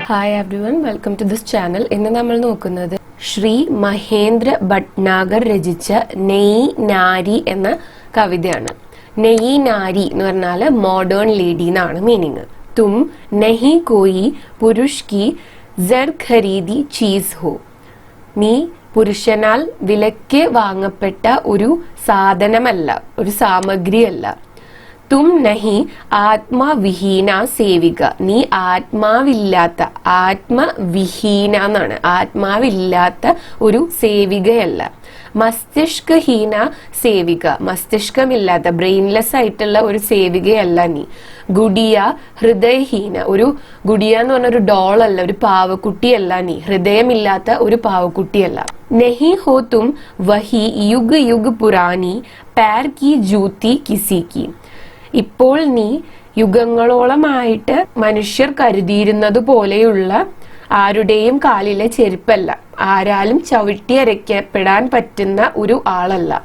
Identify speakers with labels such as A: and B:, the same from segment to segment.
A: Hi everyone, welcome to this channel. ഇന്ന് നമ്മൾ നോക്കുന്നത് ശ്രീ മഹേന്ദ്ര ഭട്നാഗർ രചിച്ച നെയ് നാരി എന്ന കവിതയാണ്. നെയ് നാരി എന്ന് പറഞ്ഞാൽ മോഡേൺ ലേഡി എന്നാണ് മീനിങ്. തും നഹി കോയി പുരുഷ് കി ജർ ഖരീദി ചീസ് ഹോ. നീ പുരുഷനാൽ വിലക്ക് വാങ്ങപ്പെട്ട ഒരു സാധനമല്ല, ഒരു സാമഗ്രിയല്ല. തും നഹി ആത്മവിഹീന സേവിക. നീ ആത്മാവില്ലാത്ത, ആത്മവിഹീന എന്നാണ്, ആത്മാവില്ലാത്ത ഒരു സേവികയല്ല. മസ്തിഷ്കഹീന സേവിക, മസ്തിഷ്കമില്ലാത്ത, ബ്രെയിൻലെസ് ആയിട്ടുള്ള ഒരു സേവികയല്ല നീ. ഗുഡിയ ഹൃദയഹീന, ഒരു ഗുഡിയ എന്ന് പറഞ്ഞ ഒരു ഡോളല്ല, ഒരു പാവക്കുട്ടിയല്ല നീ. ഹൃദയമില്ലാത്ത ഒരു പാവക്കുട്ടിയല്ല. നഹി ഹോ തും വഹി യുഗ് യുഗ് പുരാനി പാർ കി ജൂത്തി കിസി കി. ഇപ്പോൾ നീ യുഗങ്ങളോളമായിട്ട് മനുഷ്യർ കരുതിയിരുന്നത് പോലെയുള്ള ആരുടെയും കാലിലെ ചെരുപ്പല്ല, ആരാലും ചവിട്ടിയരയ്ക്കപ്പെടാൻ പറ്റുന്ന ഒരു ആളല്ല.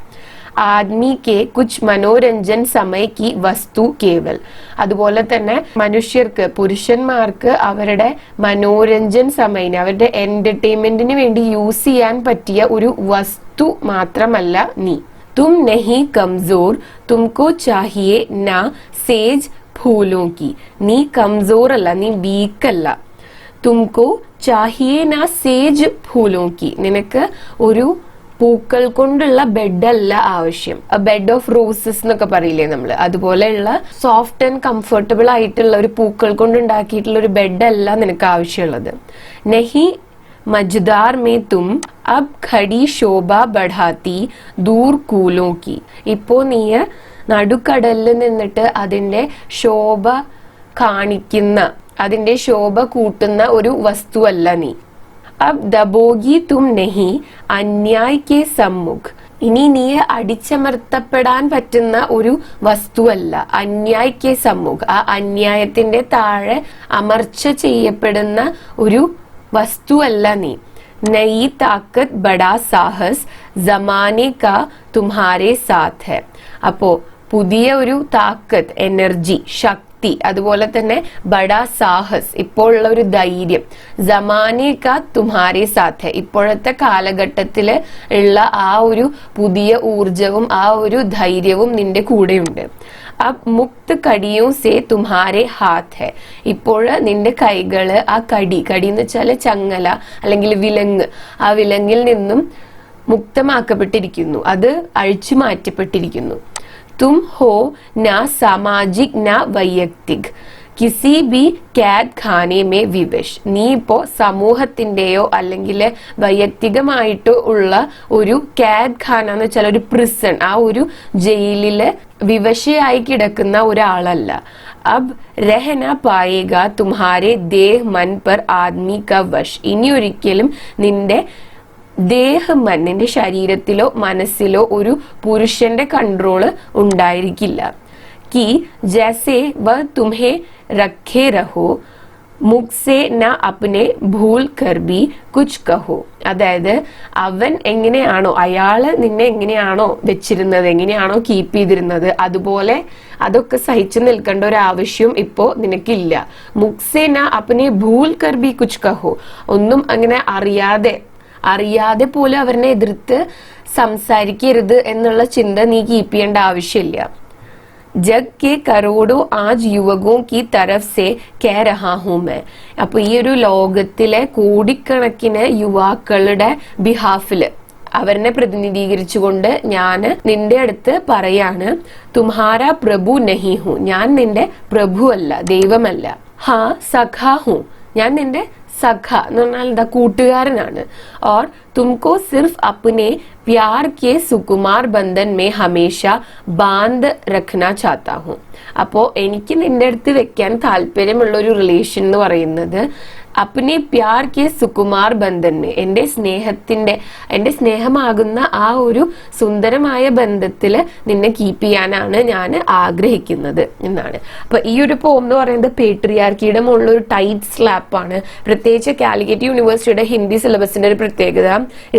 A: ആദ്മി കെ കുച്ച് മനോരഞ്ജൻ സമയ കി വസ്തു കേവൽ. അതുപോലെ തന്നെ മനുഷ്യർക്ക്, പുരുഷന്മാർക്ക് അവരുടെ മനോരഞ്ജൻ സമയം, അവരുടെ എന്റർടൈൻമെന്റിന് വേണ്ടി യൂസ് ചെയ്യാൻ പറ്റിയ ഒരു വസ്തു മാത്രമല്ല നീ. തും നഹി കംസോർ തുമക്കോ ചാഹിയെ നാ സേജ് ഫൂലോं की. നീ കംസോർ അല്ല, നീ വീക്ക് അല്ല. തുമക്കോ ചാഹിയെ നാ സേജ് ഫൂലോं की. നിനക്ക് ഒരു പൂക്കൾ കൊണ്ടുള്ള ബെഡ് അല്ല ആവശ്യം. ബെഡ് ഓഫ് റോസസ് എന്നൊക്കെ പറയില്ലേ നമ്മള്, അതുപോലെയുള്ള സോഫ്റ്റ് ആൻഡ് കംഫർട്ടബിൾ ആയിട്ടുള്ള ഒരു പൂക്കൾ കൊണ്ട് ഉണ്ടാക്കിയിട്ടുള്ള ഒരു ബെഡ് അല്ല നിനക്ക് ആവശ്യമുള്ളത്. നഹി മജ്ദാർ മേ തും അബ് ഖടി ശോഭ ബഢാത്തി ദൂർ കൂലോ കി. ഇപ്പോ നീ നടുക്കടലിൽ നിന്നിട്ട് അതിന്റെ ശോഭ കാണിക്കുന്ന, അതിന്റെ ശോഭ കൂട്ടുന്ന ഒരു വസ്തുവല്ല നീ. അബ് ദബോഗി തും നഹി അന്യായ് കെ സമ്മുഖ്. ഇനി നീ അടിച്ചമർത്തപ്പെടാൻ പറ്റുന്ന ഒരു വസ്തുവല്ല. അന്യായ് കെ സമ്മുഖ്, ആ അന്യായത്തിന്റെ താഴെ അമർച്ച ചെയ്യപ്പെടുന്ന ഒരു വസ്തുവല്ല നീ. നയി താക്കത്ത് ബഡാ സാഹസ് ജമാനെ കാ തുമ്ഹാരെ സാത്ത് ഹെ. അപ്പോ പുതിയ ഒരു താക്കത്ത്, എനർജി, ശക്തി, അതുപോലെ തന്നെ ബഡാ സാഹസ്, ഇപ്പോഴുള്ള ഒരു ധൈര്യം, ജമാനെ കാ തുമ്ഹാരെ സാത്ത് ഹെ, ഇപ്പോഴത്തെ കാലഘട്ടത്തില് ഉള്ള ആ ഒരു പുതിയ ഊർജവും ആ ഒരു ധൈര്യവും നിന്റെ കൂടെയുണ്ട്. അബ് മുക്ത് കടിയോ സേ തുമ്ഹാരെ ഹാത്ത് ഹെ. ഇപ്പോൾ നിന്റെ കൈകള് ആ കടി എന്ന് വെച്ചാല് ചങ്ങല അല്ലെങ്കിൽ വിലങ്ങ്, ആ വിലങ്ങിൽ നിന്നും മുക്തമാക്കപ്പെട്ടിരിക്കുന്നു, അത് അഴിച്ചു മാറ്റപ്പെട്ടിരിക്കുന്നു. തും ഹോ നാ സാമാജിക് നാ വൈയക്തിക് കിസി ബി കാദ് ഖാനെ മേ വിവശ്. നീ ഇപ്പോ സമൂഹത്തിന്റെയോ അല്ലെങ്കിൽ വൈയക്തികമായിട്ടോ ഉള്ള ഒരു കാദ് ഖാന എന്ന് വെച്ചാൽ ഒരു പ്രിസൺ, ആ ഒരു ജയിലില് വിവശയായി കിടക്കുന്ന ഒരാളല്ല. അബ് രഹന പായേഗ തുമ്ഹാരെ ദേഹ് മൻ പർ ആദ്മി ക വശ്. ഇനി ഒരിക്കലും നിന്റെ ദേഹമൻ, നിന്റെ ശരീരത്തിലോ മനസ്സിലോ ഒരു പുരുഷന്റെ കൺട്രോള് ഉണ്ടായിരിക്കില്ല. कि जैसे वह तुम्हें रखे रहो മുഖ്സേ ന അപ്നെ ഭൂൽ കർ ബി കുച്ച് കഹോ. അതായത് അവൻ എങ്ങനെയാണോ, അയാള് നിന്നെ എങ്ങനെയാണോ വെച്ചിരുന്നത്, എങ്ങനെയാണോ കീപ്പ് ചെയ്തിരുന്നത്, അതുപോലെ അതൊക്കെ സഹിച്ചു നിൽക്കേണ്ട ഒരു ആവശ്യം ഇപ്പോ നിനക്കില്ല. മുഖ്സേ ന അപ്നെ ഭൂൽ കർ ബി കുച്ച് കഹോ. ഒന്നും അങ്ങനെ അറിയാതെ പോലും അവരെ എതിർത്ത് സംസാരിക്കരുത് എന്നുള്ള ചിന്ത നീ കീപ്പ് ചെയ്യേണ്ട ആവശ്യമില്ല. ജഗ് കെ കരോടോ ആജ് യുവകോ കി തരഫ് സെ കെ രഹാ ഹൂ മേ. അപ്പൊ ഈ ഒരു ലോകത്തിലെ കോടിക്കണക്കിന് യുവാക്കളുടെ ബിഹാഫില്, അവരെ പ്രതിനിധീകരിച്ചുകൊണ്ട് ഞാൻ നിന്റെ അടുത്ത് പറയാണ്, തുമ്ഹാര പ്രഭു നഹി ഹൂ. ഞാൻ നിന്റെ പ്രഭു അല്ല, ദൈവമല്ല. ഹാ സഖാ ഹൂ. ഞാൻ നിന്റെ സഖ എന്ന് പറഞ്ഞാൽ എന്താ, കൂട്ടുകാരനാണ്. ഓർ തുമക്കോ സിർഫ് അപ്നെ പ്യാർ കെ സുകുമാർ ബന്ധൻ മേ ഹമേശ ബാന്ദ് രഖ്ന ചാത്താ ഹൂ. അപ്പോ എനിക്ക് നിന്റെ അടുത്ത് വെക്കാൻ താല്പര്യമുള്ള ഒരു റിലേഷൻ എന്ന് പറയുന്നത് അപ്നെ പ്യാർ കെ സുകുമാർ ബന്ധൻ മേ, എന്റെ സ്നേഹമാകുന്ന ആ ഒരു സുന്ദരമായ ബന്ധത്തില് നിന്നെ കീപ്പ് ചെയ്യാനാണ് ഞാൻ ആഗ്രഹിക്കുന്നത് എന്നാണ്. അപ്പൊ ഈ ഒരു പോം എന്ന് പറയുന്നത് പേട്രിയാർക്കിയുടെ മുകളിൽ ഒരു ടൈറ്റ് സ്ലാപ്പാണ്. പ്രത്യേകിച്ച് കാലിക്കറ്റ് യൂണിവേഴ്സിറ്റിയുടെ ഹിന്ദി സിലബസിന്റെ ഒരു പ്രത്യേകത,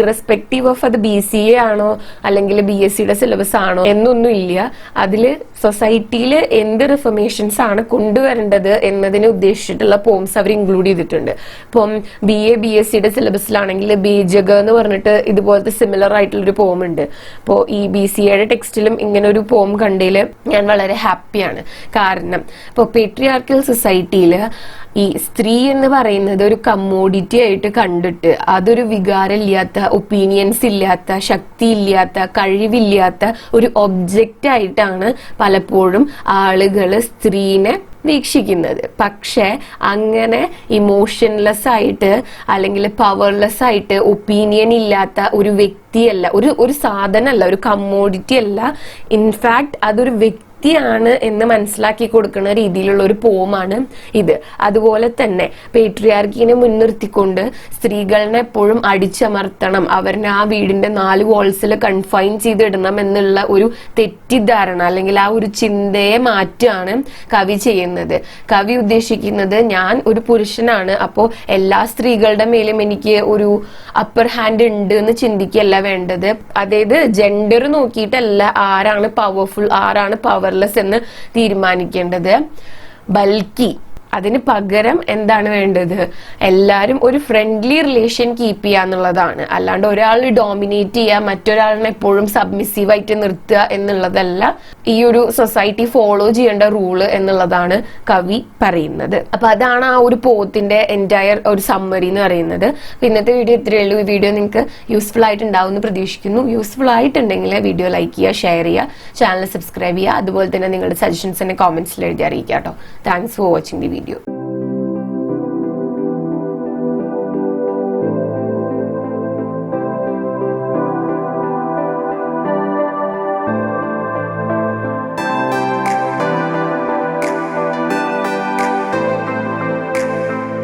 A: ഇറസ്പെക്റ്റീവ് ഓഫ് അത് BCA ആണോ അല്ലെങ്കിൽ BScയുടെ സിലബസ് ആണോ എന്നൊന്നും ഇല്ല. അതില് സൊസൈറ്റിയിൽ എന്ത് റിഫർമേഷൻസ് ആണ് കൊണ്ടുവരേണ്ടത് എന്നതിനെ ഉദ്ദേശിച്ചിട്ടുള്ള പോംസ് അവർ ഇൻക്ലൂഡ് ചെയ്തിട്ടുണ്ട്. കൊടുത്തിട്ടുണ്ട്. ഇപ്പം BA-BSc സിലബസിലാണെങ്കിൽ ബീജക എന്ന് പറഞ്ഞിട്ട് ഇതുപോലത്തെ സിമിലർ ആയിട്ടുള്ളൊരു പോം ഉണ്ട്. അപ്പോൾ ഈ BCAയുടെ ടെക്സ്റ്റിലും ഇങ്ങനെ ഒരു പോം കണ്ടതിൽ ഞാൻ വളരെ ഹാപ്പിയാണ്. കാരണം ഇപ്പോൾ പേട്രിയാർക്കൽ സൊസൈറ്റിയിൽ ഈ സ്ത്രീ എന്ന് പറയുന്നത് ഒരു കമ്മോഡിറ്റി ആയിട്ട് കണ്ടിട്ട് അതൊരു വികാരമില്ലാത്ത, ഒപ്പീനിയൻസ് ഇല്ലാത്ത, ശക്തി ഇല്ലാത്ത, കഴിവില്ലാത്ത ഒരു ഒബ്ജക്റ്റ് ആയിട്ടാണ് പലപ്പോഴും ആളുകൾ സ്ത്രീനെ വീക്ഷിക്കുന്നത്. പക്ഷെ അങ്ങനെ ഇമോഷൻലെസ് ആയിട്ട് അല്ലെങ്കിൽ പവർലെസ് ആയിട്ട് ഒപ്പീനിയൻ ഇല്ലാത്ത ഒരു വ്യക്തിയല്ല, ഒരു സാധനമല്ല, ഒരു കമ്മോഡിറ്റി അല്ല. ഇൻഫാക്ട് അതൊരു വ്യക്തിയാണ് എന്ന് മനസ്സിലാക്കി കൊടുക്കുന്ന രീതിയിലുള്ള ഒരു പോമാണ് ഇത്. അതുപോലെ തന്നെ പേട്രിയാർക്കിനെ മുൻനിർത്തിക്കൊണ്ട് സ്ത്രീകളെ എപ്പോഴും അടിച്ചമർത്തണം, അവരെ ആ വീടിന്റെ 4 വാൾസിൽ കൺഫൈൻ ചെയ്തിടണം എന്നുള്ള ഒരു തെറ്റിദ്ധാരണ അല്ലെങ്കിൽ ആ ഒരു ചിന്തയെ മാറ്റാണ് കവി ചെയ്യുന്നത്. കവി ഉദ്ദേശിക്കുന്നത് ഞാൻ ഒരു പുരുഷനാണ്, അപ്പോൾ എല്ലാ സ്ത്രീകളുടെ മേലും എനിക്ക് ഒരു അപ്പർ ഹാൻഡ് ഉണ്ട് എന്ന് ചിന്തിക്കല്ല വേണ്ടത്. അതായത് ജെൻഡർ നോക്കിയിട്ടല്ല ആരാണ് പവർഫുൾ ആരാണ് പവർലെസ് എന്ന് തീരുമാനിക്കേണ്ടത്. ബൽക്കി അതിന് പകരം എന്താണ് വേണ്ടത്, എല്ലാരും ഒരു ഫ്രണ്ട്ലി റിലേഷൻ കീപ്പ് ചെയ്യുക എന്നുള്ളതാണ്. അല്ലാണ്ട് ഒരാൾ ഡോമിനേറ്റ് ചെയ്യുക, മറ്റൊരാളിനെ എപ്പോഴും സബ്മിസീവായിട്ട് നിർത്തുക എന്നുള്ളതല്ല ഈ ഒരു സൊസൈറ്റി ഫോളോ ചെയ്യേണ്ട റൂള് എന്നുള്ളതാണ് കവി പറയുന്നത്. അപ്പൊ അതാണ് ആ ഒരു പോത്തിന്റെ എൻറ്റയർ ഒരു സമ്മറി എന്ന് പറയുന്നത്. ഇന്നത്തെ വീഡിയോ ഇത്രയേ ഉള്ളൂ. ഈ വീഡിയോ നിങ്ങൾക്ക് യൂസ്ഫുൾ ആയിട്ടുണ്ടാവും എന്ന് പ്രതീക്ഷിക്കുന്നു. യൂസ്ഫുൾ ആയിട്ടുണ്ടെങ്കിൽ വീഡിയോ ലൈക്ക് ചെയ്യുക, ഷെയർ ചെയ്യുക, ചാനൽ സബ്സ്ക്രൈബ് ചെയ്യുക. അതുപോലെ തന്നെ നിങ്ങളുടെ സജഷൻസ് എന്നെ കോമെന്റ്സിൽ എഴുതി അറിയിക്കുക കേട്ടോ. Thanks for watching the video.